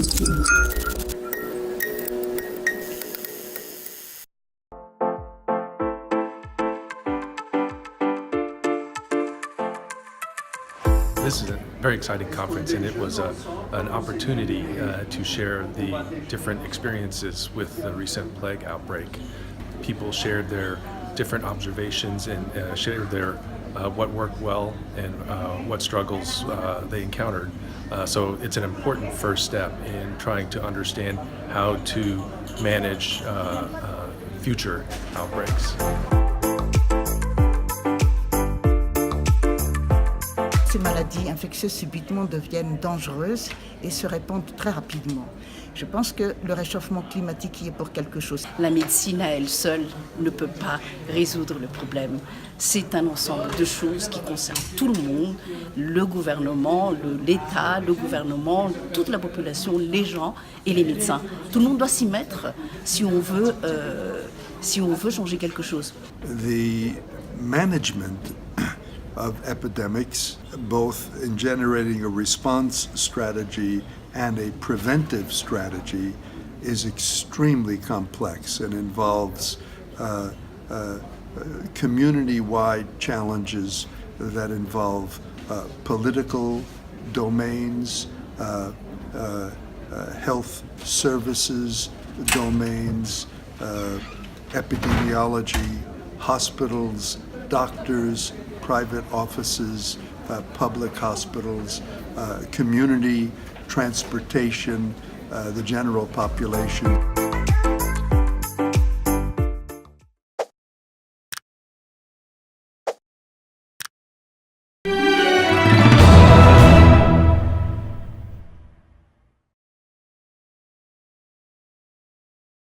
This is a very exciting conference, and it was an opportunity to share the different experiences with the recent plague outbreak. People shared their different observations and shared their what worked well and what struggles they encountered. So it's an important first step in trying to understand how to manage future outbreaks. Ces maladies infectieuses subitement deviennent dangereuses et se répandent très rapidement. Je pense que le réchauffement climatique y est pour quelque chose. La médecine à elle seule ne peut pas résoudre le problème. C'est un ensemble de choses qui concernent tout le monde, le gouvernement, l'État, le gouvernement, toute la population, les gens et les médecins. Tout le monde doit s'y mettre si on veut changer quelque chose. The management of epidemics, both in generating a response strategy and a preventive strategy, is extremely complex and involves community-wide challenges that involve political domains, health services domains, epidemiology, hospitals, doctors, private offices, public hospitals, community, transportation, the general population.